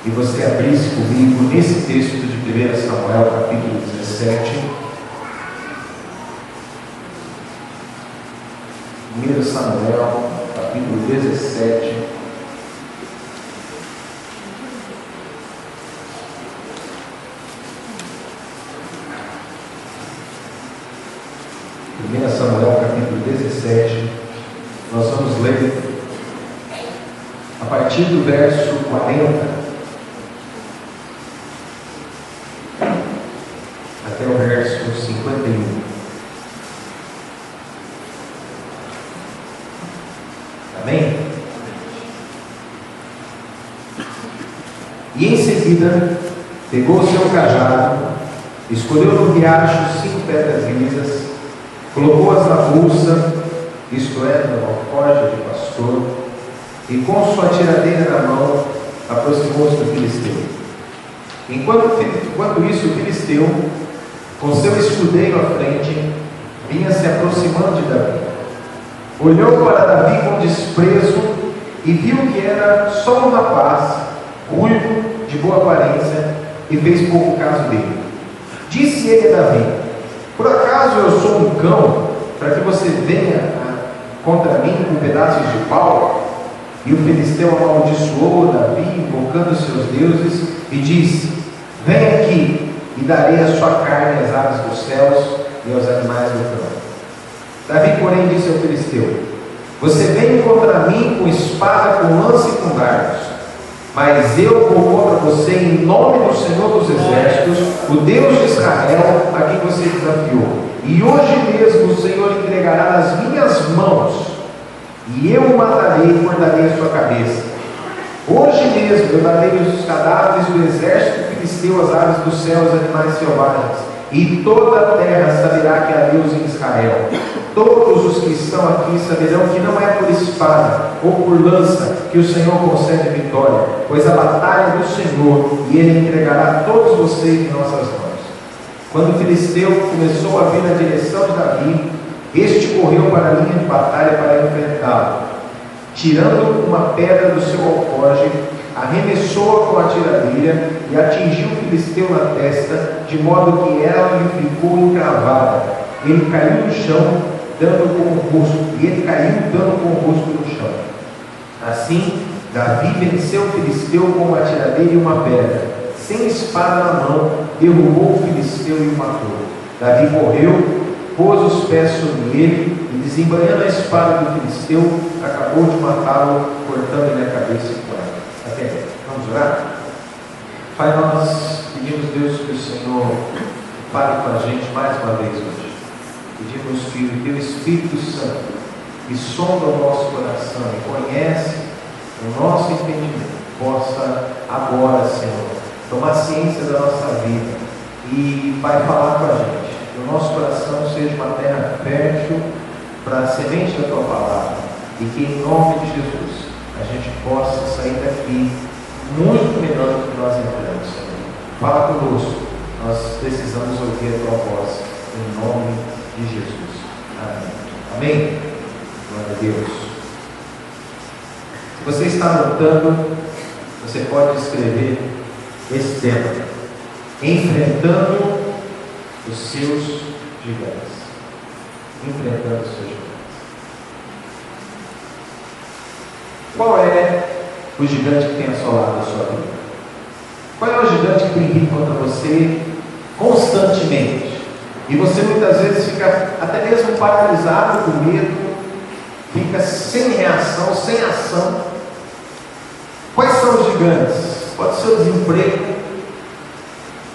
e você abrisse comigo nesse texto de 1 Samuel, capítulo 17. 1 Samuel, capítulo 17. Samuel, capítulo 17, nós vamos ler a partir do verso 40 até o verso 51. Amém? E em seguida pegou o seu cajado, escolheu no riacho 5 pedras lisas, colocou-as na bolsa, isto é, no alforje de pastor, e com sua tiradeira na mão, aproximou-se do filisteu. Enquanto isso, o filisteu, com seu escudeiro à frente, vinha se aproximando de Davi. Olhou para Davi com desprezo e viu que era só um rapaz, ruivo, de boa aparência, e fez pouco caso dele. Disse ele a Davi: por acaso eu sou um cão, para que você venha contra mim com pedaços de pau? E o filisteu amaldiçoou Davi, invocando seus deuses, e disse: vem aqui, e darei a sua carne às aves dos céus e aos animais do campo. Davi, porém, disse ao filisteu: você vem contra mim com espada, com lança e com dardos, mas eu vou contra você em nome do Senhor dos Exércitos, o Deus de Israel, a quem você desafiou. E hoje mesmo o Senhor entregará nas minhas mãos, e eu o matarei e cortarei a sua cabeça. Hoje mesmo eu darei os cadáveres do exército filisteu, as aves do céu, os animais selvagens, e toda a terra saberá que há Deus em Israel. Todos os que estão aqui saberão que não é por espada ou por lança que o Senhor concede vitória, pois a batalha é do Senhor, e Ele entregará todos vocês em nossas mãos. Quando o filisteu começou a vir na direção de Davi, este correu para a linha de batalha para enfrentá-lo. Tirando uma pedra do seu alforje, arremessou-a com a tiradeira e atingiu o filisteu na testa, de modo que ela lhe ficou encravada. Ele caiu no chão, dando com o rosto no chão. Assim, Davi venceu o filisteu com uma tiradeira e uma pedra. Sem espada na mão, derrubou o filisteu e o matou. Davi correu, pôs os pés sobre ele e, desembanhando a espada do filisteu, acabou de matá-lo, cortando-lhe a cabeça e corpo. Até aí. Vamos orar? Pai, nós pedimos, Deus, que o Senhor fale com a gente mais uma vez hoje. Pedimos que o Teu Espírito Santo, que sonda o nosso coração e conhece o nosso entendimento, possa agora, Senhor, tomar ciência da nossa vida e vai falar com a gente. Que o nosso coração seja uma terra fértil para a semente da Tua palavra, e que em nome de Jesus a gente possa sair daqui muito melhor do que nós entramos, Senhor. Fala conosco, nós precisamos ouvir a Tua voz, em nome de Jesus. Amém. Amém? Glória a Deus. Se você está anotando, você pode escrever esse tema: enfrentando os seus gigantes. Enfrentando os seus gigantes. Qual é o gigante que tem assolado a sua vida? Qual é o gigante que tem vindo contra você constantemente? E você muitas vezes fica até mesmo paralisado com medo, fica sem reação, sem ação. Quais são os gigantes? Pode ser o desemprego,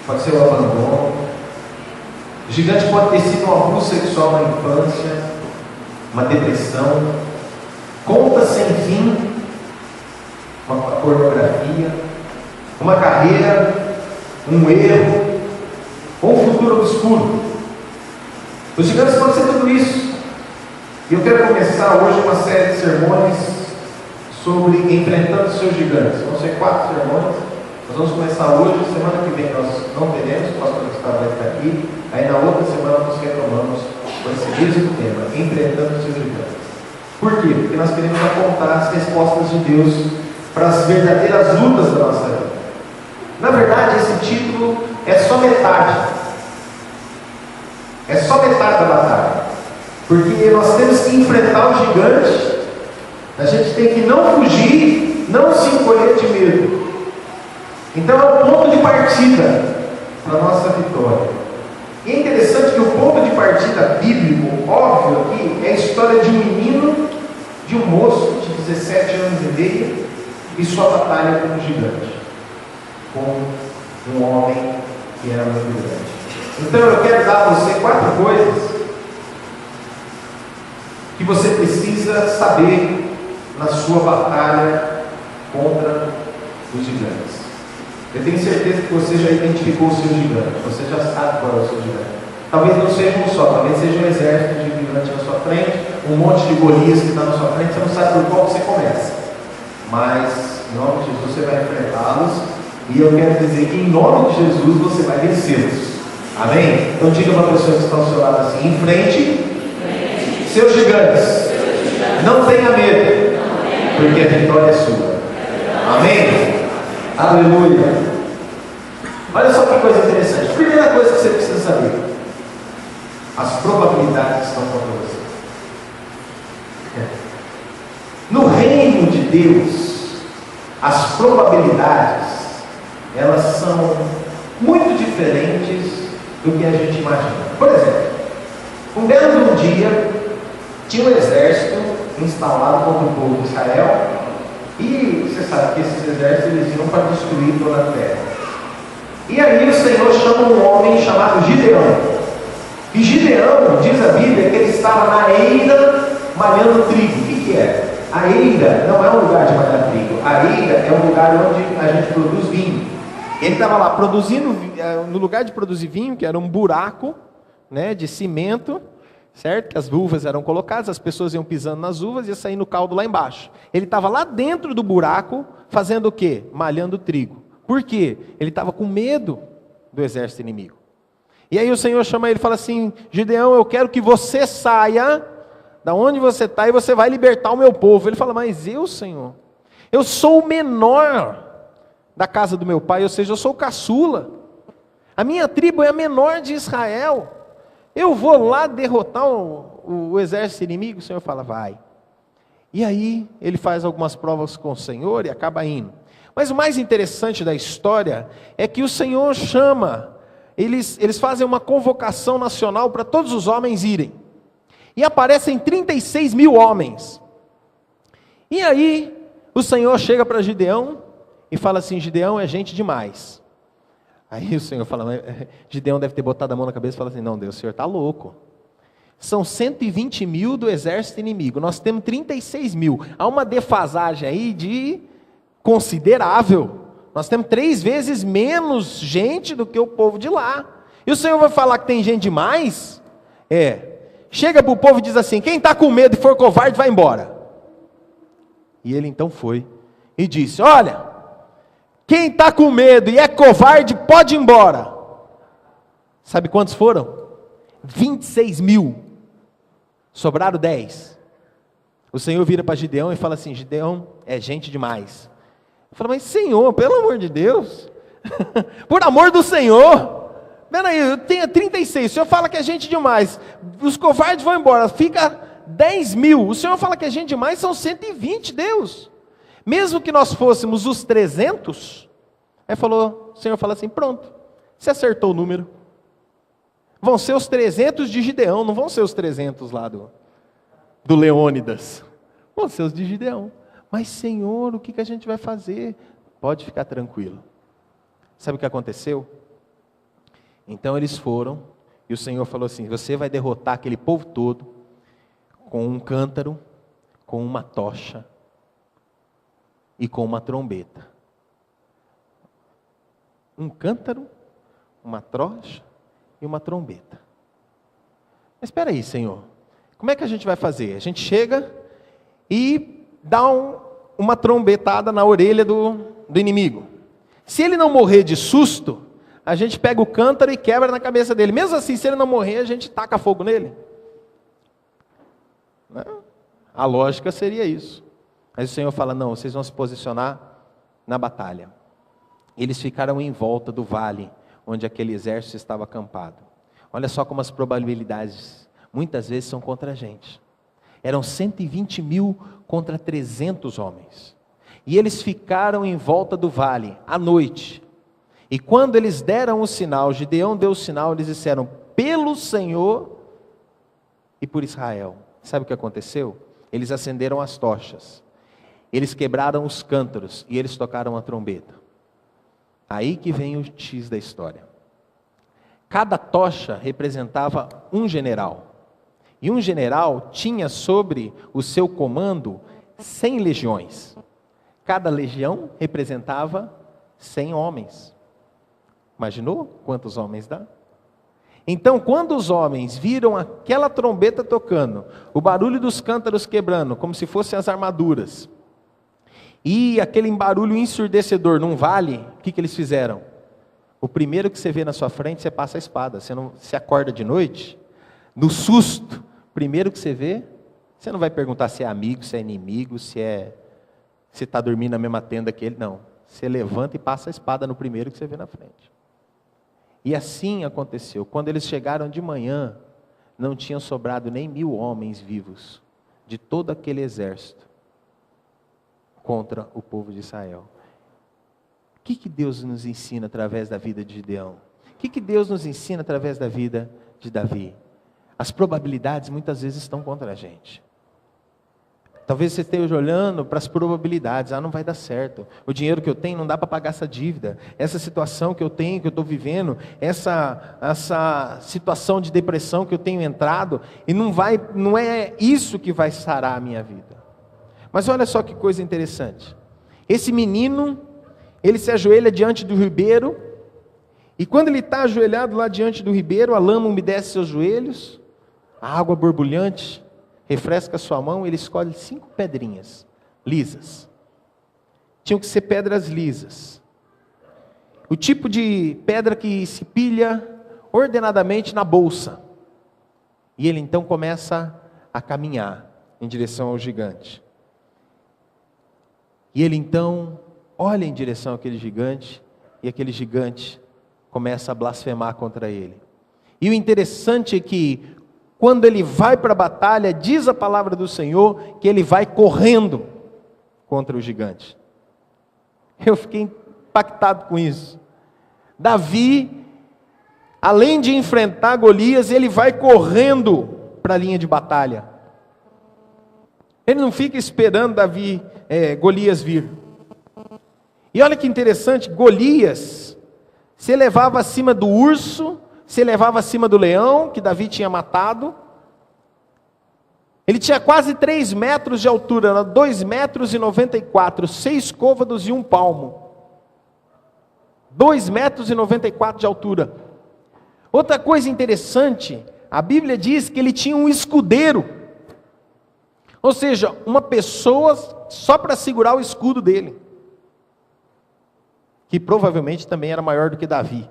pode ser o abandono. O gigante pode ter sido um abuso sexual na infância, uma depressão, conta sem fim, uma pornografia, uma carreira, um erro, ou um futuro obscuro. Os gigantes podem ser tudo isso. E eu quero começar hoje uma série de sermões sobre enfrentando os seus gigantes. Vão ser 4 sermões. Nós vamos começar hoje. Semana que vem nós não teremos, o pastor Gustavo vai estar aqui. Aí na outra semana nós retomamos com esse mesmo tema, enfrentando os seus gigantes. Por quê? Porque nós queremos apontar as respostas de Deus para as verdadeiras lutas da nossa vida. Na verdade, esse título é só metade. É só metade da batalha. Porque nós temos que enfrentar o gigante. A gente tem que não fugir, não se encolher de medo. Então é o ponto de partida para a nossa vitória. E é interessante que o ponto de partida bíblico, óbvio aqui, é a história de um menino, de um moço de 17 anos e meio, e sua batalha com um gigante, com um homem que era muito grande. Então eu quero dar a você 4 coisas que você precisa saber na sua batalha contra os gigantes. Eu tenho certeza que você já identificou o seu gigante, você já sabe qual é o seu gigante. Talvez não seja um só, talvez seja um exército de gigantes na sua frente, um monte de Golias que está na sua frente, você não sabe por qual você começa. Mas, em nome de Jesus, você vai enfrentá-los, e eu quero dizer que em nome de Jesus você vai vencê-los. Amém? Então diga para a pessoa que está ao seu lado assim: enfrente seus gigantes, não tenha medo, porque a vitória é sua. Amém? Aleluia. Olha só que coisa interessante. Primeira coisa que você precisa saber: as probabilidades estão contra você. No reino de Deus, as probabilidades, elas são muito diferentes do que a gente imagina. Por exemplo, um belo dia, tinha um exército instalado contra o povo de Israel, e você sabe que esses exércitos eles iam para destruir toda a terra. E aí o Senhor chama um homem chamado Gideão. E Gideão, diz a Bíblia, que ele estava na eira malhando trigo. O que é? A eira não é um lugar de malhar trigo. A eira é um lugar onde a gente produz vinho. Ele estava lá produzindo, no lugar de produzir vinho, que era um buraco, né, de cimento, certo? Que as uvas eram colocadas, as pessoas iam pisando nas uvas e ia saindo o caldo lá embaixo. Ele estava lá dentro do buraco, fazendo o quê? Malhando trigo. Por quê? Ele estava com medo do exército inimigo. E aí o Senhor chama ele e fala assim: Gideão, eu quero que você saia da onde você está e você vai libertar o meu povo. Ele fala: mas eu, Senhor, eu sou o menor da casa do meu pai, ou seja, eu sou o caçula. A minha tribo é a menor de Israel. Eu vou lá derrotar o exército inimigo? O Senhor fala: vai. E aí ele faz algumas provas com o Senhor e acaba indo. Mas o mais interessante da história é que o Senhor chama, eles fazem uma convocação nacional para todos os homens irem. E aparecem 36 mil homens. E aí o Senhor chega para Gideão e fala assim: Gideão é gente demais. Aí o Senhor fala, Gideão deve ter botado a mão na cabeça e fala assim: não, Deus, o Senhor está louco. São 120 mil do exército inimigo, nós temos 36 mil. Há uma defasagem aí de considerável. Nós temos 3 vezes menos gente do que o povo de lá. E o Senhor vai falar que tem gente demais? Chega para o povo e diz assim: quem está com medo e for covarde, vai embora. E ele então foi e disse: olha, quem está com medo e é covarde, pode ir embora. Sabe quantos foram? 26 mil. Sobraram 10. O Senhor vira para Gideão e fala assim: Gideão é gente demais. Eu falo: mas Senhor, pelo amor de Deus, por amor do Senhor, peraí, eu tenho 36, o Senhor fala que é gente demais, os covardes vão embora, fica 10 mil, o Senhor fala que é gente demais, são 120, Deus. Mesmo que nós fôssemos os 300, o Senhor fala assim: pronto, você acertou o número. Vão ser os 300 de Gideão, não vão ser os 300 lá do Leônidas. Vão ser os de Gideão. Mas Senhor, o que a gente vai fazer? Pode ficar tranquilo. Sabe o que aconteceu? Então eles foram, e o Senhor falou assim: você vai derrotar aquele povo todo, com um cântaro, com uma tocha, e com uma trombeta. Um cântaro, uma tocha e uma trombeta. Mas espera aí, Senhor, como é que a gente vai fazer? A gente chega e dá uma trombetada na orelha do inimigo. Se ele não morrer de susto, a gente pega o cântaro e quebra na cabeça dele. Mesmo assim, se ele não morrer, a gente taca fogo nele. A lógica seria isso. Mas o Senhor fala: não, vocês vão se posicionar na batalha. eles ficaram em volta do vale, onde aquele exército estava acampado. Olha só como as probabilidades, muitas vezes, são contra a gente. Eram 120 mil contra 300 homens. E eles ficaram em volta do vale, à noite. E quando eles deram o sinal, Gideão deu o sinal, eles disseram, pelo Senhor e por Israel. Sabe o que aconteceu? Eles acenderam as tochas. Eles quebraram os cântaros e eles tocaram a trombeta. Aí que vem o X da história. Cada tocha representava um general. E um general tinha sobre o seu comando 100 legiões. Cada legião representava 100 homens. Imaginou quantos homens dá? Então, quando os homens viram aquela trombeta tocando, o barulho dos cântaros quebrando, como se fossem as armaduras, e aquele barulho ensurdecedor num vale, o que eles fizeram? O primeiro que você vê na sua frente, você passa a espada. Você acorda de noite, no susto, primeiro que você vê, você não vai perguntar se é amigo, se é inimigo, se está dormindo na mesma tenda que ele, não. Você levanta e passa a espada no primeiro que você vê na frente. E assim aconteceu. Quando eles chegaram de manhã, não tinham sobrado nem 1000 homens vivos, de todo aquele exército, contra o povo de Israel. O que Deus nos ensina através da vida de Gideão? O que Deus nos ensina através da vida de Davi? As probabilidades muitas vezes estão contra a gente. Talvez você esteja olhando para as probabilidades, não vai dar certo. O dinheiro que eu tenho não dá para pagar essa dívida. Essa situação que eu tenho, que eu estou vivendo, essa situação de depressão que eu tenho entrado, e não é isso que vai sarar a minha vida. Mas olha só que coisa interessante. Esse menino, ele se ajoelha diante do ribeiro, e quando ele está ajoelhado lá diante do ribeiro, a lama umedece seus joelhos, a água borbulhante refresca sua mão, ele escolhe 5 pedrinhas lisas. Tinham que ser pedras lisas. O tipo de pedra que se pilha ordenadamente na bolsa. E ele então começa a caminhar em direção ao gigante. E ele então olha em direção àquele gigante, e aquele gigante começa a blasfemar contra ele. E o interessante é que, quando ele vai para a batalha, diz a palavra do Senhor, que ele vai correndo contra o gigante. Eu fiquei impactado com isso. Davi, além de enfrentar Golias, ele vai correndo para a linha de batalha. Ele não fica esperando Golias vir. E olha que interessante, Golias se elevava acima do urso, se elevava acima do leão, que Davi tinha matado. Ele tinha quase 3 metros de altura, 2,94 metros, 6 côvados e 1 palmo. 2,94 metros de altura. Outra coisa interessante, a Bíblia diz que ele tinha um escudeiro. Ou seja, uma pessoa só para segurar o escudo dele. Que provavelmente também era maior do que Davi.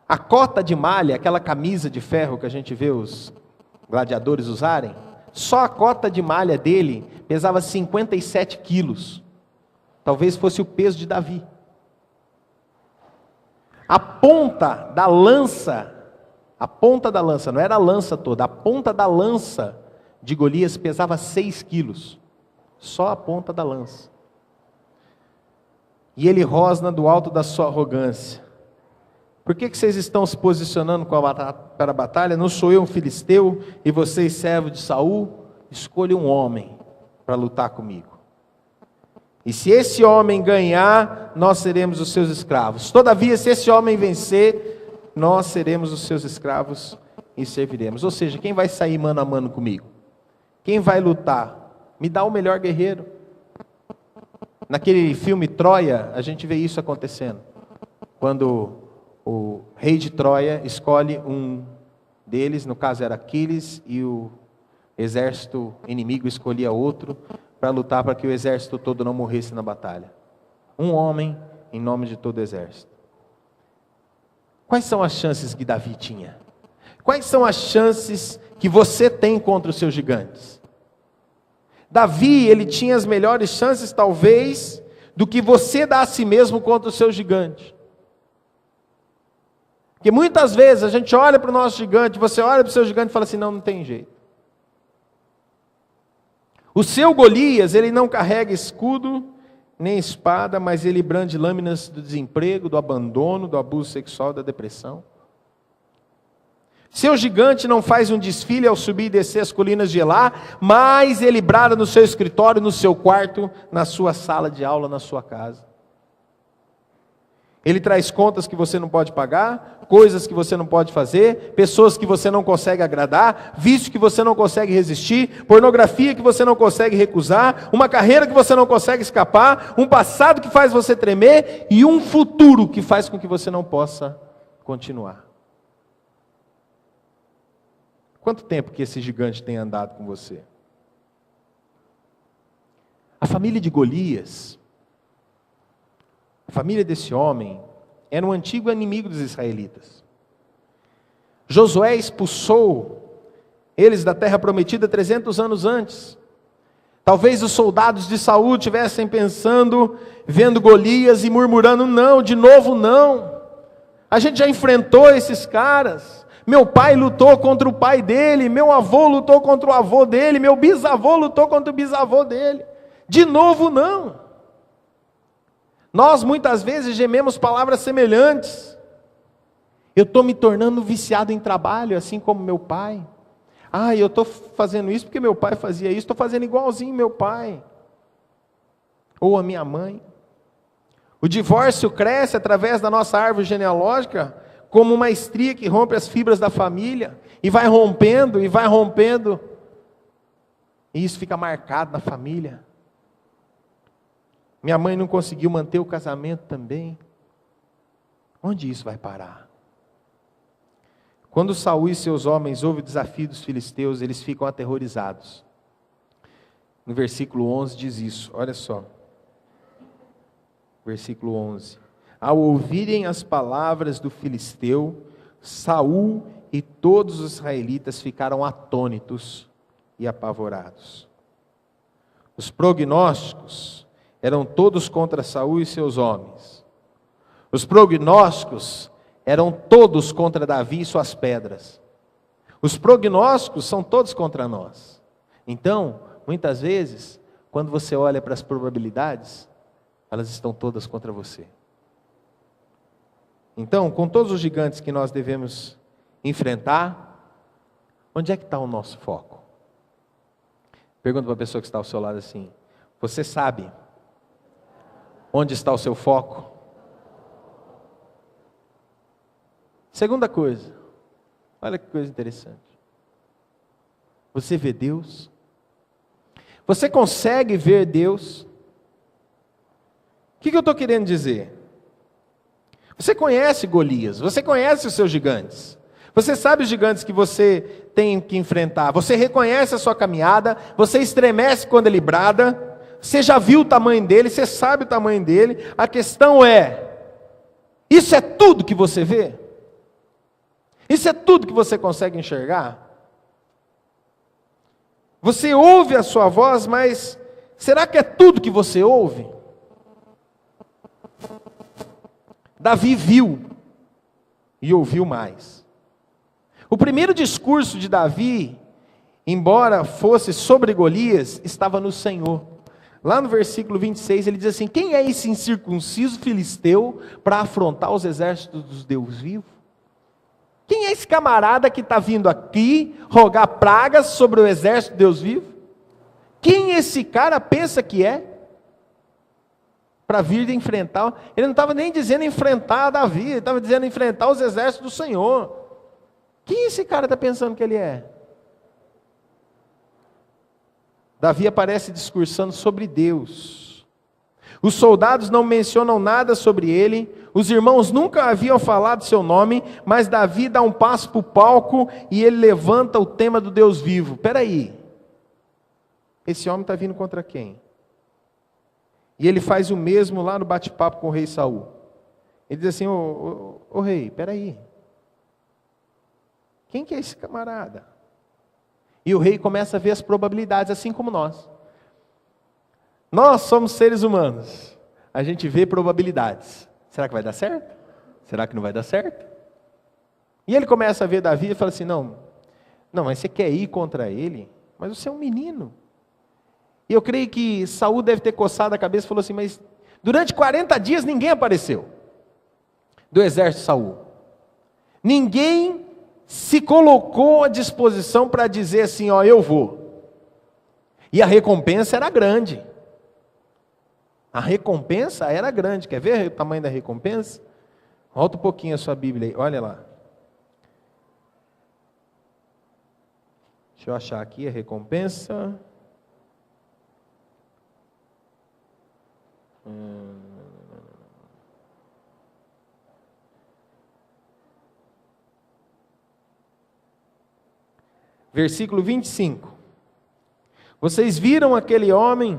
A cota de malha, aquela camisa de ferro que a gente vê os gladiadores usarem, só a cota de malha dele pesava 57 quilos. Talvez fosse o peso de Davi. A ponta da lança, não era a lança toda, a ponta da lança de Golias pesava 6 quilos. Só a ponta da lança. E ele rosna do alto da sua arrogância. Por que vocês estão se posicionando para a batalha? Não sou eu um filisteu e vocês servos de Saul? Escolha um homem para lutar comigo. E se esse homem ganhar, nós seremos os seus escravos. Todavia, se esse homem vencer, nós seremos os seus escravos e serviremos. Ou seja, quem vai sair mano a mano comigo? Quem vai lutar? Me dá o melhor guerreiro. Naquele filme Troia, a gente vê isso acontecendo. Quando o rei de Troia escolhe um deles, no caso era Aquiles, e o exército inimigo escolhia outro para lutar para que o exército todo não morresse na batalha. Um homem em nome de todo o exército. Quais são as chances que Davi tinha? Quais são as chances que você tem contra os seus gigantes? Davi, ele tinha as melhores chances, talvez, do que você dá a si mesmo contra o seu gigante. Porque muitas vezes a gente olha para o nosso gigante, você olha para o seu gigante e fala assim, não tem jeito. O seu Golias, ele não carrega escudo nem espada, mas ele brande lâminas do desemprego, do abandono, do abuso sexual, da depressão. Seu gigante não faz um desfile ao subir e descer as colinas de Elá, mas ele brada no seu escritório, no seu quarto, na sua sala de aula, na sua casa. Ele traz contas que você não pode pagar, coisas que você não pode fazer, pessoas que você não consegue agradar, vício que você não consegue resistir, pornografia que você não consegue recusar, uma carreira que você não consegue escapar, um passado que faz você tremer e um futuro que faz com que você não possa continuar. Quanto tempo que esse gigante tem andado com você? A família de Golias, a família desse homem, era um antigo inimigo dos israelitas. Josué expulsou eles da terra prometida 300 anos antes. Talvez os soldados de Saul estivessem pensando, vendo Golias e murmurando, não, de novo não. A gente já enfrentou esses caras. Meu pai lutou contra o pai dele, meu avô lutou contra o avô dele, meu bisavô lutou contra o bisavô dele. De novo não. Nós muitas vezes gememos palavras semelhantes. Eu estou me tornando viciado em trabalho, assim como meu pai. Eu estou fazendo isso porque meu pai fazia isso, estou fazendo igualzinho meu pai. Ou a minha mãe. O divórcio cresce através da nossa árvore genealógica, como uma estria que rompe as fibras da família, e vai rompendo, e vai rompendo. E isso fica marcado na família. Minha mãe não conseguiu manter o casamento também. Onde isso vai parar? Quando Saul e seus homens ouvem o desafio dos filisteus, eles ficam aterrorizados. No versículo 11 diz isso, olha só. Versículo 11. Ao ouvirem as palavras do filisteu, Saul e todos os israelitas ficaram atônitos e apavorados. Os prognósticos eram todos contra Saul e seus homens. Os prognósticos eram todos contra Davi e suas pedras. Os prognósticos são todos contra nós. Então, muitas vezes, quando você olha para as probabilidades, elas estão todas contra você. Então, com todos os gigantes que nós devemos enfrentar, onde é que está o nosso foco? Pergunta para a pessoa que está ao seu lado assim, você sabe onde está o seu foco? Segunda coisa, olha que coisa interessante. Você vê Deus? Você consegue ver Deus? O que eu estou querendo dizer? Você conhece Golias, você conhece os seus gigantes. Você sabe os gigantes que você tem que enfrentar. Você reconhece a sua caminhada, você estremece quando ele brada. Você já viu o tamanho dele, você sabe o tamanho dele. A questão é, isso é tudo que você vê? Isso é tudo que você consegue enxergar? Você ouve a sua voz, mas será que é tudo que você ouve? Davi viu e ouviu mais. O primeiro discurso de Davi, embora fosse sobre Golias, estava no Senhor. Lá no versículo 26 ele diz assim, quem é esse incircunciso filisteu para afrontar os exércitos dos Deus vivos? Quem é esse camarada que está vindo aqui rogar pragas sobre o exército de Deus vivo? Quem esse cara pensa que é? Para vir enfrentar, ele não estava nem dizendo enfrentar Davi, ele estava dizendo enfrentar os exércitos do Senhor. Quem esse cara está pensando que ele é? Davi aparece discursando sobre Deus. Os soldados não mencionam nada sobre ele, os irmãos nunca haviam falado seu nome, mas Davi dá um passo para o palco e ele levanta o tema do Deus vivo. Espera aí, esse homem está vindo contra quem? E ele faz o mesmo lá no bate-papo com o rei Saul. Ele diz assim, ô rei, peraí. Quem que é esse camarada? E o rei começa a ver as probabilidades, assim como nós. Nós somos seres humanos. a gente vê probabilidades. Será que vai dar certo? Será que não vai dar certo? E ele começa a ver Davi e fala assim, não, mas você quer ir contra ele? Mas você é um menino. E eu creio que Saul deve ter coçado a cabeça e falou assim, mas durante 40 dias ninguém apareceu do exército de Saul. Ninguém se colocou à disposição para dizer assim, ó, eu vou. E a recompensa era grande. A recompensa era grande. Quer ver o tamanho da recompensa? Volta um pouquinho a sua Bíblia aí, olha lá. Deixa eu achar aqui a recompensa. Versículo 25. Vocês viram aquele homem?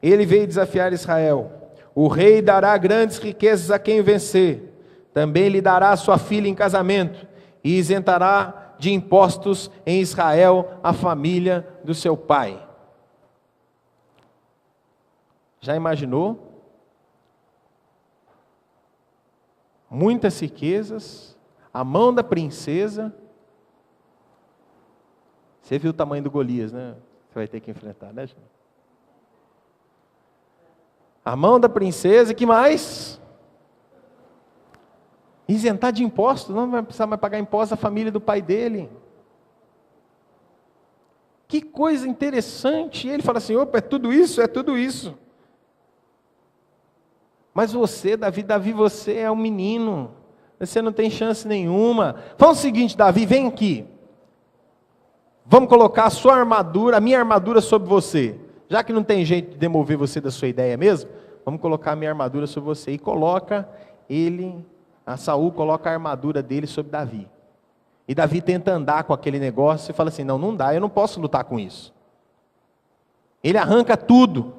Ele veio desafiar Israel. O rei dará grandes riquezas a quem vencer. Também lhe dará sua filha em casamento e isentará de impostos em Israel a família do seu pai. Já imaginou? Muitas riquezas, a mão da princesa. Você viu o tamanho do Golias, né? Você vai ter que enfrentar, né, gente? A mão da princesa, que mais? Isentar de impostos, não vai precisar mais pagar impostos à família do pai dele. Que coisa interessante. E ele fala assim, opa, é tudo isso, é tudo isso. Mas você, Davi, você é um menino. Você não tem chance nenhuma. Fala o seguinte, Davi, vem aqui. Vamos colocar a sua armadura, a minha armadura sobre você. Já que não tem jeito de demover você da sua ideia mesmo, vamos colocar a minha armadura sobre você. E coloca ele, a Saul coloca a armadura dele sobre Davi. E Davi tenta andar com aquele negócio e fala assim, não dá, eu não posso lutar com isso. Ele arranca tudo.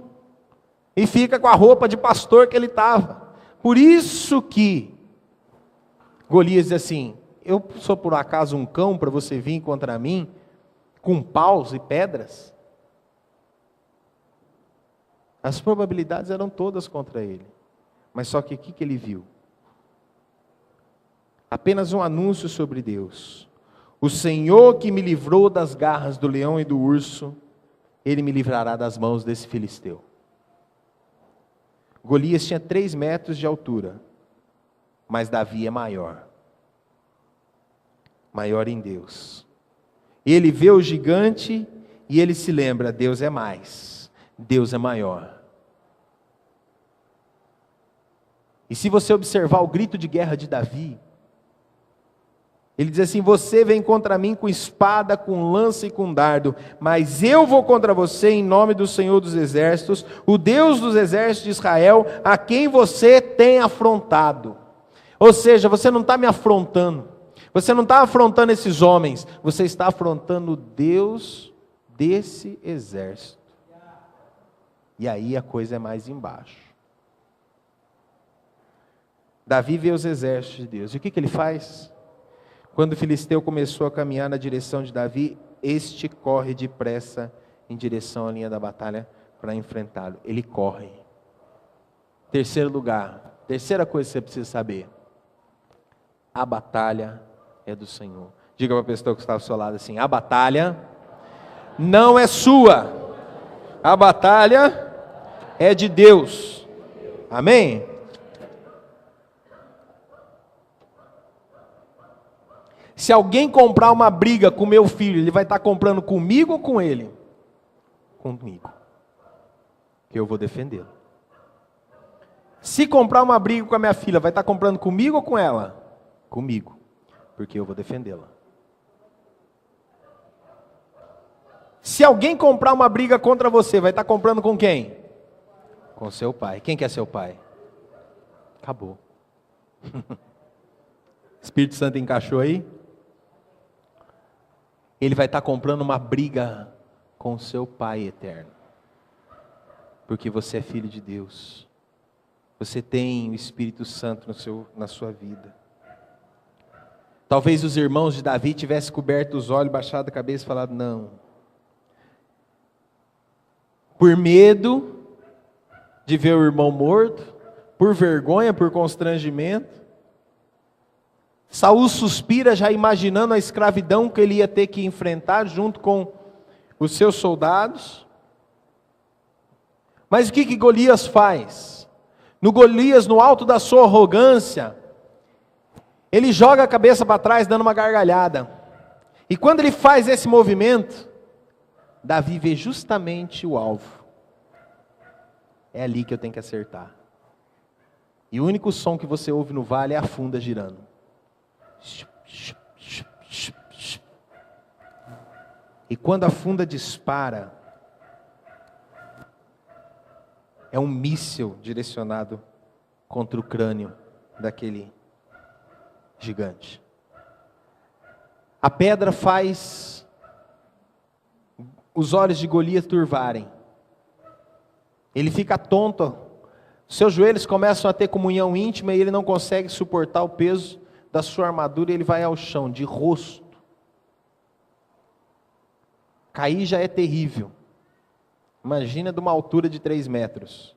E fica com a roupa de pastor que ele estava. Por isso que Golias diz assim, eu sou por acaso um cão para você vir contra mim, com paus e pedras? As probabilidades eram todas contra ele. Mas só que o que ele viu? Apenas um anúncio sobre Deus. O Senhor que me livrou das garras do leão e do urso, Ele me livrará das mãos desse filisteu. Golias tinha 3 metros de altura, mas Davi é maior. Maior em Deus. Ele vê o gigante e ele se lembra, Deus é mais, Deus é maior. E se você observar o grito de guerra de Davi, ele diz assim, você vem contra mim com espada, com lança e com dardo, mas eu vou contra você em nome do Senhor dos Exércitos, o Deus dos Exércitos de Israel, a quem você tem afrontado. Ou seja, você não está me afrontando, você não está afrontando esses homens, você está afrontando o Deus desse exército. E aí a coisa é mais embaixo. Davi vê os exércitos de Deus, e o que ele faz? Quando o filisteu começou a caminhar na direção de Davi, este corre depressa em direção à linha da batalha para enfrentá-lo. Ele corre. Terceiro lugar, terceira coisa que você precisa saber. A batalha é do Senhor. Diga para a pessoa que está ao seu lado assim, a batalha não é sua. A batalha é de Deus. Amém? Se alguém comprar uma briga com meu filho, ele vai estar comprando comigo ou com ele? Comigo. Que eu vou defendê-lo. Se comprar uma briga com a minha filha, vai estar comprando comigo ou com ela? Comigo. Porque eu vou defendê-la. Se alguém comprar uma briga contra você, vai estar comprando com quem? Com seu pai. Quem que é seu pai? Acabou. Espírito Santo encaixou aí? Ele vai estar comprando uma briga com o seu Pai eterno. Porque você é filho de Deus. Você tem o Espírito Santo na sua vida. Talvez os irmãos de Davi tivessem coberto os olhos, baixado a cabeça e falado, não. Por medo de ver o irmão morto, por vergonha, por constrangimento. Saul suspira já imaginando a escravidão que ele ia ter que enfrentar junto com os seus soldados. Mas o que Golias faz? Golias, no alto da sua arrogância, ele joga a cabeça para trás dando uma gargalhada. E quando ele faz esse movimento, Davi vê justamente o alvo. É ali que eu tenho que acertar. E o único som que você ouve no vale é a funda girando. E quando a funda dispara, é um míssil direcionado contra o crânio daquele gigante. A pedra faz os olhos de Golias turvarem. Ele fica tonto. Seus joelhos começam a ter comunhão íntima e ele não consegue suportar o peso da sua armadura e ele vai ao chão, de rosto. Cair já é terrível. Imagina de uma altura de 3 metros.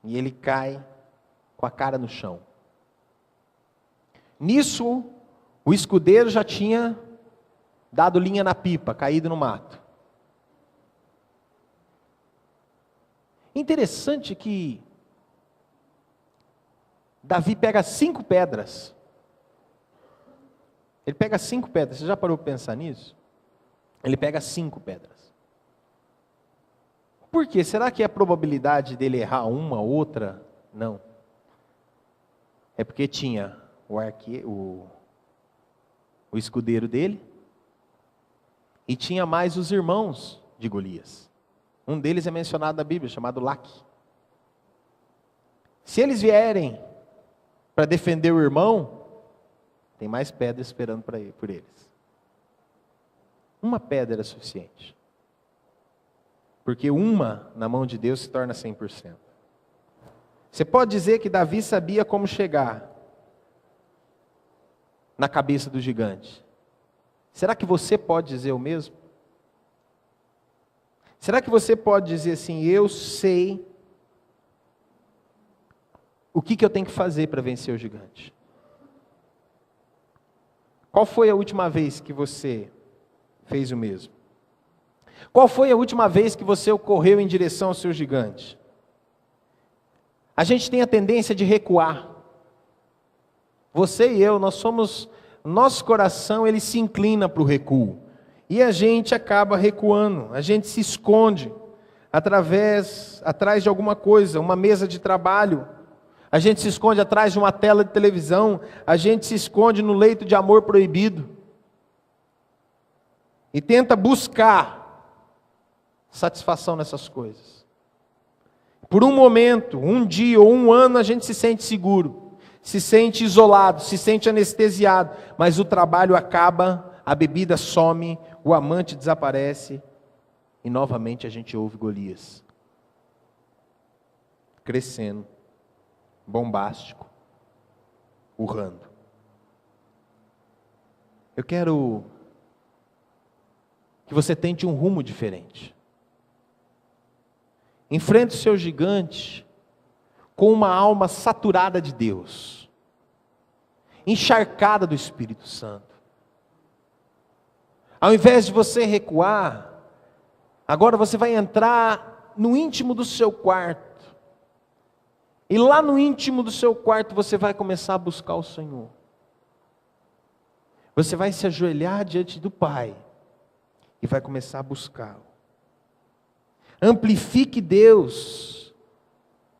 E ele cai com a cara no chão. Nisso, o escudeiro já tinha dado linha na pipa, caído no mato. Interessante que Davi pega 5 pedras. Ele pega 5 pedras. Você já parou para pensar nisso? Ele pega 5 pedras. Por quê? Será que a probabilidade dele errar uma, outra? Não. É porque tinha o escudeiro dele e tinha mais os irmãos de Golias. Um deles é mencionado na Bíblia, chamado Laque. Se eles vierem para defender o irmão, tem mais pedras esperando por eles. Uma pedra era suficiente. Porque uma, na mão de Deus, se torna 100%. Você pode dizer que Davi sabia como chegar na cabeça do gigante. Será que você pode dizer o mesmo? Será que você pode dizer assim, eu sei o que eu tenho que fazer para vencer o gigante? Qual foi a última vez que você fez o mesmo? Qual foi a última vez que você correu em direção ao seu gigante? A gente tem a tendência de recuar. Você e eu, nosso coração ele se inclina para o recuo. E a gente acaba recuando, a gente se esconde atrás de alguma coisa, uma mesa de trabalho. A gente se esconde atrás de uma tela de televisão, a gente se esconde no leito de amor proibido. E tenta buscar satisfação nessas coisas. Por um momento, um dia ou um ano, a gente se sente seguro, se sente isolado, se sente anestesiado, mas o trabalho acaba, a bebida some, o amante desaparece, e novamente a gente ouve Golias crescendo, bombástico, urrando. Eu quero que você tente um rumo diferente. Enfrente o seu gigante com uma alma saturada de Deus, encharcada do Espírito Santo. Ao invés de você recuar, agora você vai entrar no íntimo do seu quarto. E lá no íntimo do seu quarto você vai começar a buscar o Senhor. Você vai se ajoelhar diante do Pai e vai começar a buscá-lo. Amplifique Deus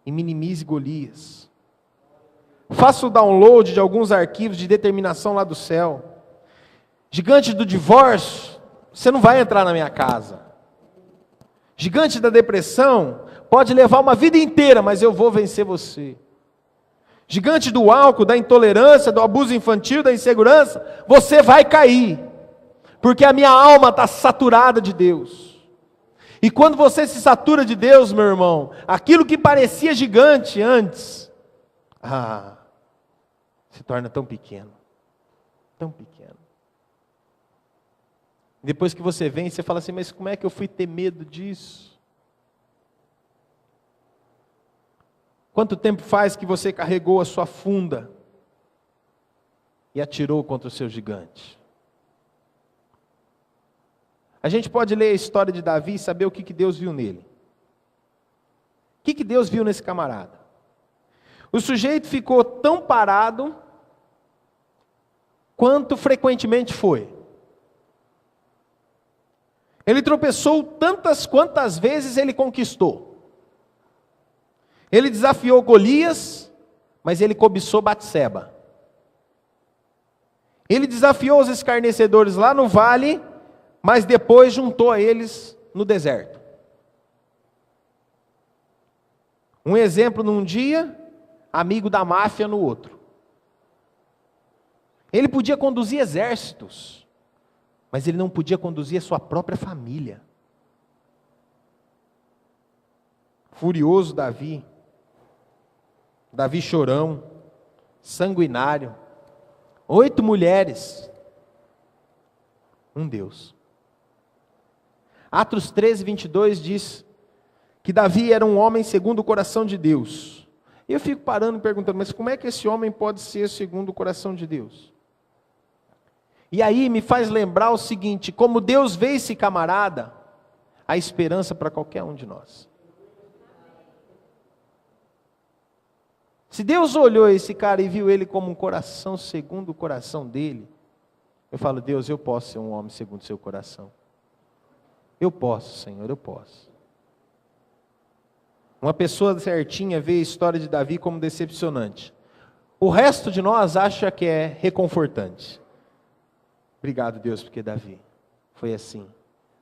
e minimize Golias. Faça o download de alguns arquivos de determinação lá do céu. Gigante do divórcio, você não vai entrar na minha casa. Gigante da depressão, pode levar uma vida inteira, mas eu vou vencer você. Gigante do álcool, da intolerância, do abuso infantil, da insegurança, você vai cair. Porque a minha alma está saturada de Deus. E quando você se satura de Deus, meu irmão, aquilo que parecia gigante antes, se torna tão pequeno. Tão pequeno. Depois que você vem, você fala assim, mas como é que eu fui ter medo disso? Quanto tempo faz que você carregou a sua funda e atirou contra o seu gigante? A gente pode ler a história de Davi e saber o que Deus viu nele. O que Deus viu nesse camarada? O sujeito ficou tão parado quanto frequentemente foi. Ele tropeçou tantas quantas vezes ele conquistou. Ele desafiou Golias, mas ele cobiçou Batseba. Ele desafiou os escarnecedores lá no vale, mas depois juntou a eles no deserto. Um exemplo num dia, amigo da máfia no outro. Ele podia conduzir exércitos, mas ele não podia conduzir a sua própria família. Furioso Davi chorão, sanguinário, 8 mulheres, um Deus. Atos 13, 22 diz que Davi era um homem segundo o coração de Deus. E eu fico parando e perguntando, mas como é que esse homem pode ser segundo o coração de Deus? E aí me faz lembrar o seguinte, como Deus vê esse camarada, há esperança para qualquer um de nós. Se Deus olhou esse cara e viu ele como um coração segundo o coração dele, eu falo, Deus, eu posso ser um homem segundo o seu coração. Eu posso, Senhor, eu posso. Uma pessoa certinha vê a história de Davi como decepcionante. O resto de nós acha que é reconfortante. Obrigado, Deus, porque Davi foi assim.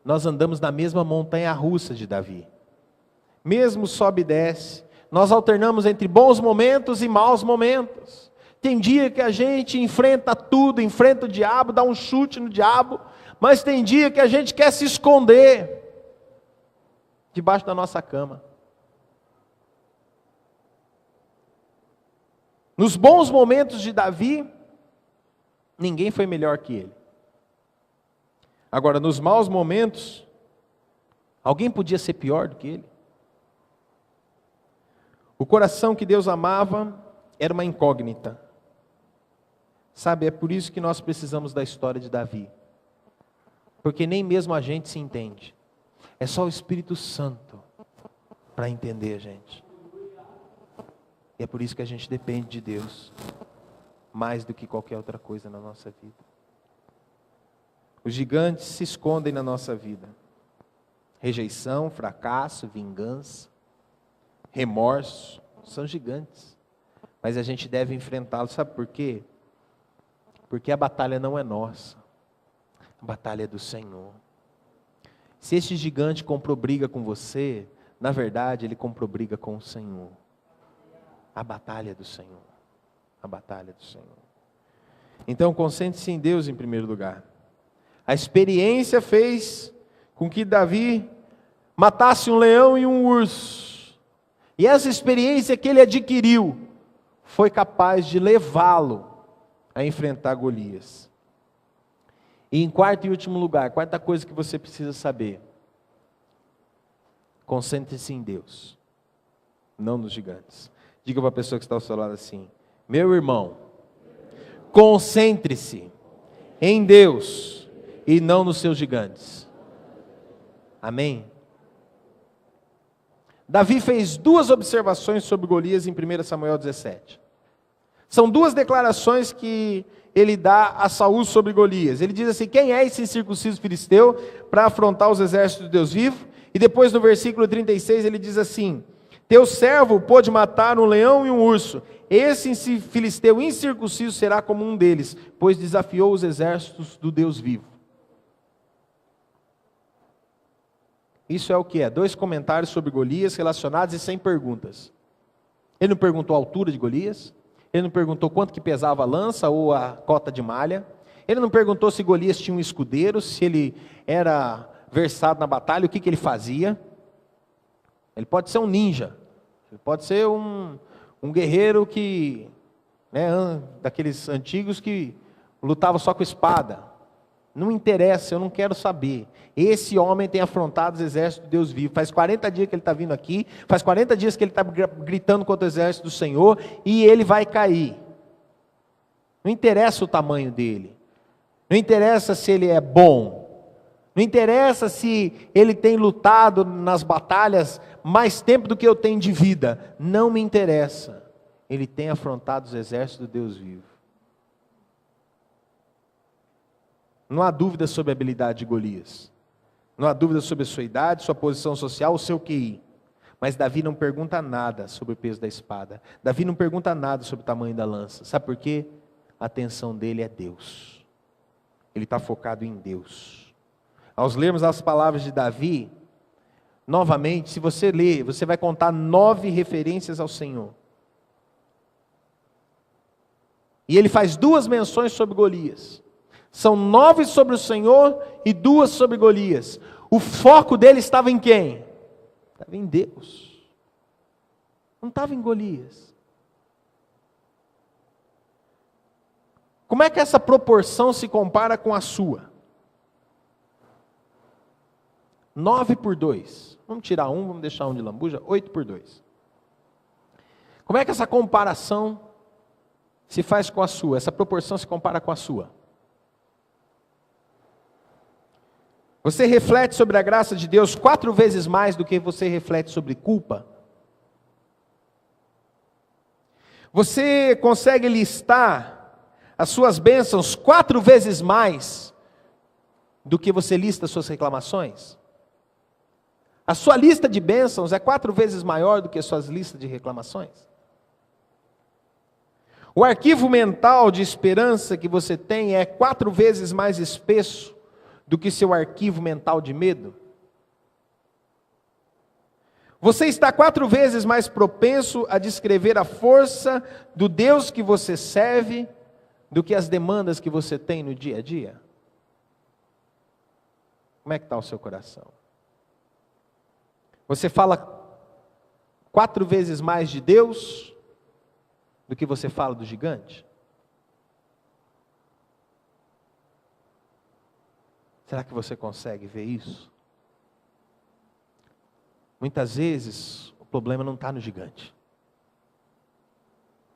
Nós andamos na mesma montanha russa de Davi. Mesmo sobe e desce. Nós alternamos entre bons momentos e maus momentos. Tem dia que a gente enfrenta tudo, enfrenta o diabo, dá um chute no diabo, mas tem dia que a gente quer se esconder debaixo da nossa cama. Nos bons momentos de Davi, ninguém foi melhor que ele. Agora, nos maus momentos, alguém podia ser pior do que ele? O coração que Deus amava era uma incógnita. Sabe, é por isso que nós precisamos da história de Davi. Porque nem mesmo a gente se entende. É só o Espírito Santo para entender a gente. E é por isso que a gente depende de Deus. Mais do que qualquer outra coisa na nossa vida. Os gigantes se escondem na nossa vida. Rejeição, fracasso, vingança. Remorso, são gigantes, mas a gente deve enfrentá-los, sabe por quê? Porque a batalha não é nossa, a batalha é do Senhor. Se este gigante comprou briga com você, na verdade ele comprou briga com o Senhor. A batalha é do Senhor, a batalha é do Senhor. Então concentre-se em Deus em primeiro lugar. A experiência fez com que Davi matasse um leão e um urso. E essa experiência que ele adquiriu foi capaz de levá-lo a enfrentar Golias. E em quarto e último lugar, quarta coisa que você precisa saber: concentre-se em Deus, não nos gigantes. Diga para a pessoa que está ao seu lado assim: meu irmão, concentre-se em Deus e não nos seus gigantes. Amém? Davi fez 2 observações sobre Golias em 1 Samuel 17. São 2 declarações que ele dá a Saul sobre Golias. Ele diz assim: quem é esse incircunciso filisteu para afrontar os exércitos de Deus vivo? E depois no versículo 36 ele diz assim: teu servo pôde matar um leão e um urso. Esse filisteu incircunciso será como um deles, pois desafiou os exércitos do Deus vivo. Isso é o que é? 2 comentários sobre Golias relacionados e sem perguntas. Ele não perguntou a altura de Golias. Ele não perguntou quanto que pesava a lança ou a cota de malha. Ele não perguntou se Golias tinha um escudeiro, se ele era versado na batalha, o que ele fazia. Ele pode ser um ninja. Ele pode ser um guerreiro que, daqueles antigos que lutava só com espada. Não interessa, eu não quero saber. Esse homem tem afrontado os exércitos de Deus vivo. Faz 40 dias que ele está vindo aqui, faz 40 dias que ele está gritando contra o exército do Senhor, e ele vai cair. Não interessa o tamanho dele. Não interessa se ele é bom. Não interessa se ele tem lutado nas batalhas mais tempo do que eu tenho de vida. Não me interessa. Ele tem afrontado os exércitos do Deus vivo. Não há dúvida sobre a habilidade de Golias. Não há dúvida sobre a sua idade, sua posição social, o seu QI. Mas Davi não pergunta nada sobre o peso da espada. Davi não pergunta nada sobre o tamanho da lança. Sabe por quê? A atenção dele é Deus. Ele está focado em Deus. Ao lermos as palavras de Davi, novamente, se você ler, você vai contar 9 referências ao Senhor. E ele faz 2 menções sobre Golias. São 9 sobre o Senhor e 2 sobre Golias. O foco dele estava em quem? Estava em Deus. Não estava em Golias. Como é que essa proporção se compara com a sua? 9-2. Vamos tirar um, vamos deixar um de lambuja. 8-2. Como é que essa comparação se faz com a sua? Essa proporção se compara com a sua? Você reflete sobre a graça de Deus 4 vezes mais do que você reflete sobre culpa? Você consegue listar as suas bênçãos 4 vezes mais do que você lista as suas reclamações? A sua lista de bênçãos é 4 vezes maior do que as suas listas de reclamações? O arquivo mental de esperança que você tem é 4 vezes mais espesso do que seu arquivo mental de medo? Você está 4 vezes mais propenso a descrever a força do Deus que você serve do que as demandas que você tem no dia a dia? Como é que está o seu coração? Você fala 4 vezes mais de Deus do que você fala do gigante? Será que você consegue ver isso? Muitas vezes o problema não está no gigante.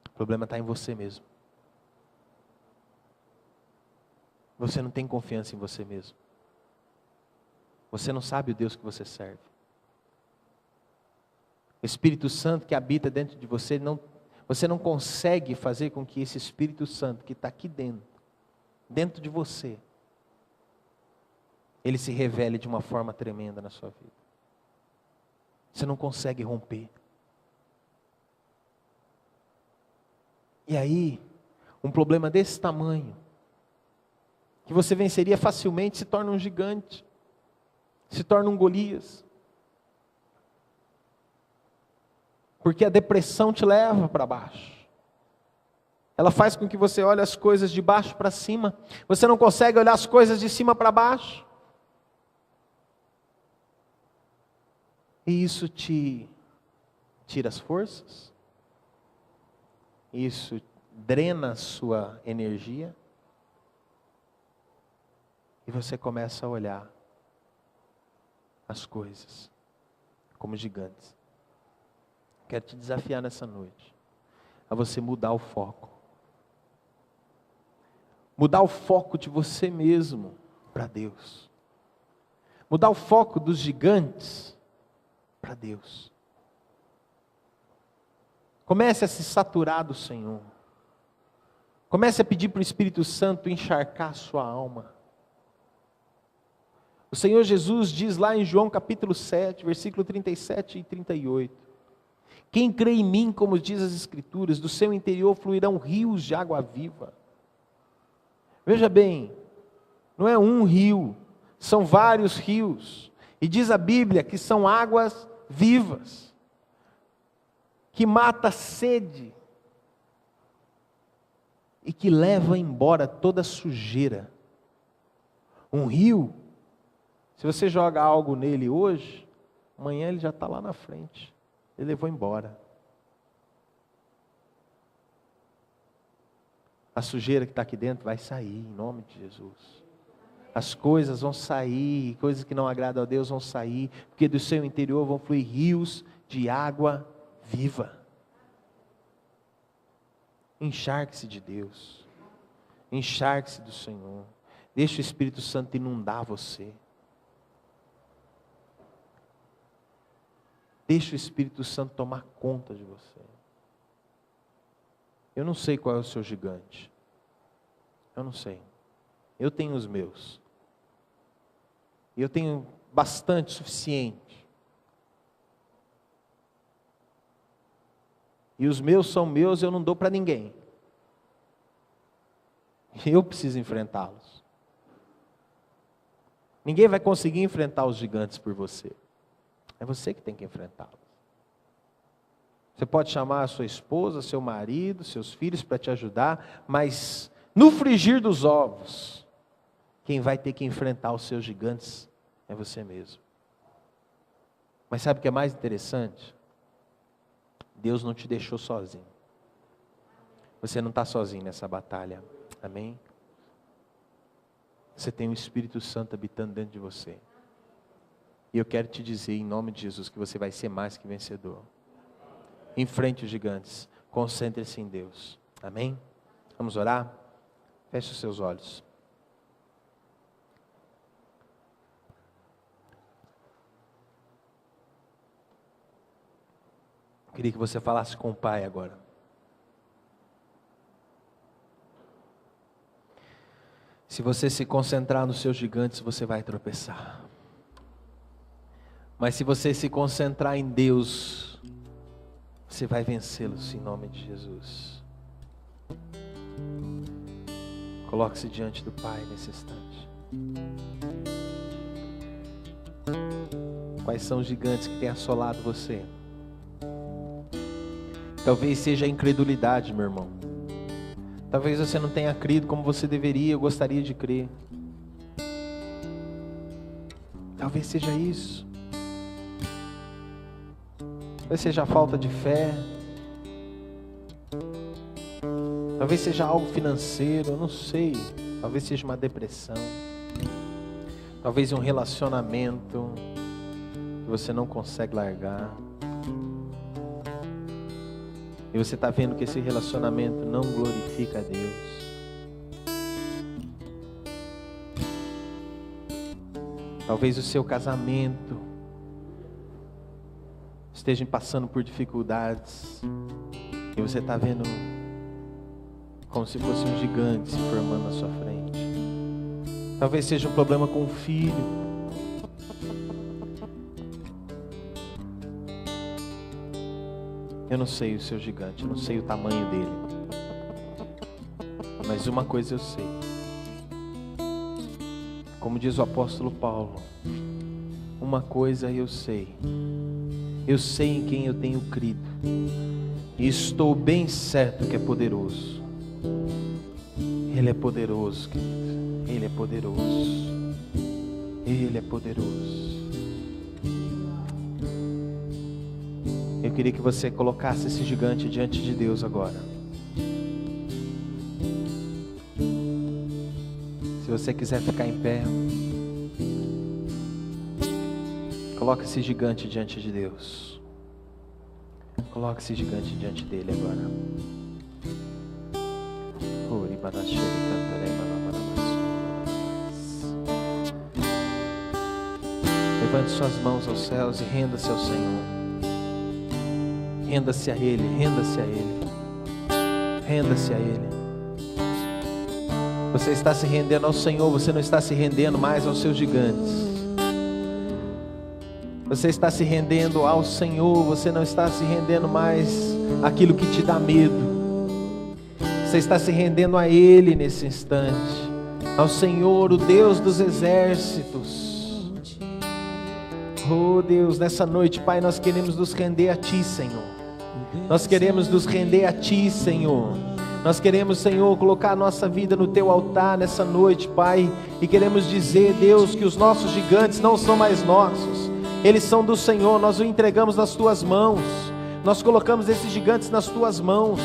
O problema está em você mesmo. Você não tem confiança em você mesmo. Você não sabe o Deus que você serve. O Espírito Santo que habita dentro de você, você não consegue fazer com que esse Espírito Santo que está aqui dentro de você, ele se revele de uma forma tremenda na sua vida. Você não consegue romper. E aí, um problema desse tamanho, que você venceria facilmente, se torna um gigante, se torna um Golias. Porque a depressão te leva para baixo. Ela faz com que você olhe as coisas de baixo para cima. Você não consegue olhar as coisas de cima para baixo. E isso te tira as forças. Isso drena a sua energia. E você começa a olhar as coisas como gigantes. Quero te desafiar nessa noite a você mudar o foco. Mudar o foco de você mesmo para Deus. Mudar o foco dos gigantes para Deus. Comece a se saturar do Senhor. Comece a pedir para o Espírito Santo encharcar a sua alma. O Senhor Jesus diz lá em João capítulo 7, versículo 37 e 38. Quem crê em mim, como diz as Escrituras, do seu interior fluirão rios de água viva. Veja bem, não é um rio, são vários rios. E diz a Bíblia que são águas vivas, que mata a sede e que leva embora toda a sujeira. Um rio, se você joga algo nele hoje, amanhã ele já está lá na frente. Ele levou embora. A sujeira que está aqui dentro vai sair, em nome de Jesus. as coisas vão sair, coisas que não agradam a Deus vão sair, porque do seu interior vão fluir rios de água viva. Encharque-se de Deus, encharque-se do Senhor, deixe o Espírito Santo inundar você. Deixe o Espírito Santo tomar conta de você. Eu não sei qual é o seu gigante. Eu não sei. Eu tenho os meus. E eu tenho bastante, suficiente. E os meus são meus, eu não dou para ninguém. Eu preciso enfrentá-los. Ninguém vai conseguir enfrentar os gigantes por você. É você que tem que enfrentá-los. Você pode chamar a sua esposa, seu marido, seus filhos para te ajudar, mas no frigir dos ovos, quem vai ter que enfrentar os seus gigantes é você mesmo. Mas sabe o que é mais interessante? Deus não te deixou sozinho. Você não está sozinho nessa batalha. Amém? Você tem o Espírito Santo habitando dentro de você. E eu quero te dizer em nome de Jesus que você vai ser mais que vencedor. Enfrente os gigantes. Concentre-se em Deus. Amém? Vamos orar? Feche os seus olhos. Eu queria que você falasse com o Pai agora. Se você se concentrar nos seus gigantes, você vai tropeçar. Mas se você se concentrar em Deus, você vai vencê-los em nome de Jesus. Coloque-se diante do Pai nesse instante. Quais são os gigantes que têm assolado você? Talvez seja a incredulidade, meu irmão. Talvez você não tenha crido como você deveria, eu gostaria de crer. Talvez seja isso. Talvez seja a falta de fé. Talvez seja algo financeiro, eu não sei. Talvez seja uma depressão. Talvez um relacionamento que você não consegue largar. E você está vendo que esse relacionamento não glorifica a Deus. Talvez o seu casamento esteja passando por dificuldades. E você está vendo como se fosse um gigante se formando na sua frente. Talvez seja um problema com o filho. Eu não sei o seu gigante, eu não sei o tamanho dele. Mas uma coisa eu sei. Como diz o apóstolo Paulo, uma coisa eu sei. Eu sei em quem eu tenho crido. E estou bem certo que é poderoso. Ele é poderoso, querido. Ele é poderoso. Ele é poderoso. Eu queria que você colocasse esse gigante diante de Deus agora. Se você quiser ficar em pé, coloque esse gigante diante de Deus. Coloque esse gigante diante dele agora. Levante suas mãos aos céus e renda-se ao Senhor. Renda-se a Ele, renda-se a Ele. Renda-se a Ele. Você está se rendendo ao Senhor, você não está se rendendo mais aos seus gigantes. Você está se rendendo ao Senhor, você não está se rendendo mais àquilo que te dá medo. Você está se rendendo a Ele nesse instante. Ao Senhor, o Deus dos exércitos. Oh Deus, nessa noite, Pai, nós queremos nos render a Ti, Senhor. Nós queremos nos render a Ti, Senhor. Nós queremos, Senhor, colocar a nossa vida no Teu altar nessa noite, Pai. E queremos dizer, Deus, que os nossos gigantes não são mais nossos. Eles são do Senhor, nós o entregamos nas Tuas mãos. Nós colocamos esses gigantes nas Tuas mãos.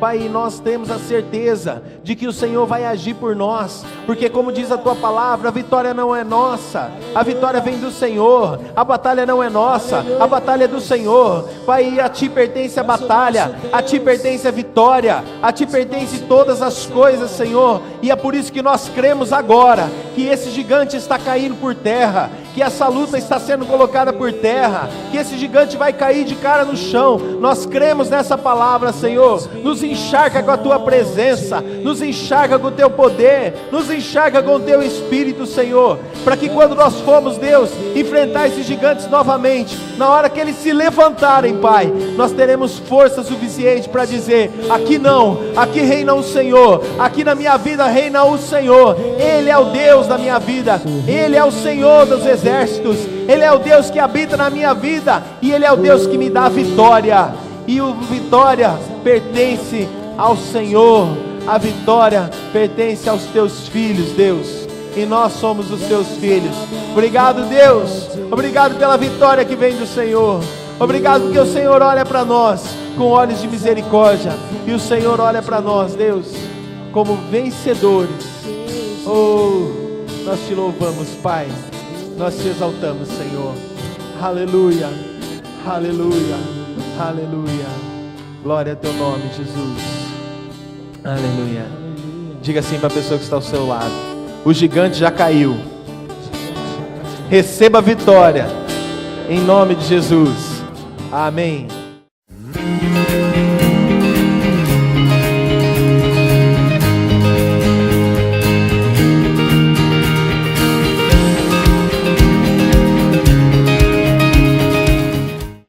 Pai, nós temos a certeza de que o Senhor vai agir por nós, porque como diz a Tua palavra, a vitória não é nossa, a vitória vem do Senhor, a batalha não é nossa, a batalha é do Senhor. Pai, a Ti pertence a batalha, a Ti pertence a vitória, a Ti pertence todas as coisas, Senhor, e é por isso que nós cremos agora, que esse gigante está caindo por terra, que essa luta está sendo colocada por terra, que esse gigante vai cair de cara no chão. Nós cremos nessa palavra, Senhor. Nos encharca com a Tua presença, nos encharca com o Teu poder, nos encharca com o Teu Espírito, Senhor, para que quando nós formos, Deus, enfrentar esses gigantes novamente, na hora que eles se levantarem, Pai, nós teremos força suficiente para dizer: aqui não, aqui reina o Senhor, aqui na minha vida reina o Senhor. Ele é o Deus da minha vida, Ele é o Senhor dos exércitos, Ele é o Deus que habita na minha vida, e Ele é o Deus que me dá a vitória, e a vitória pertence ao Senhor, a vitória pertence aos Teus filhos, Deus, e nós somos os Teus filhos. Obrigado, Deus, obrigado pela vitória que vem do Senhor, obrigado porque o Senhor olha para nós com olhos de misericórdia, e o Senhor olha para nós, Deus, como vencedores. Nós Te louvamos, Pai, nós Te exaltamos, Senhor. Aleluia, aleluia, aleluia. Glória a Teu nome, Jesus. Aleluia. Diga assim para a pessoa que está ao seu lado: o gigante já caiu. Receba a vitória em nome de Jesus. Amém.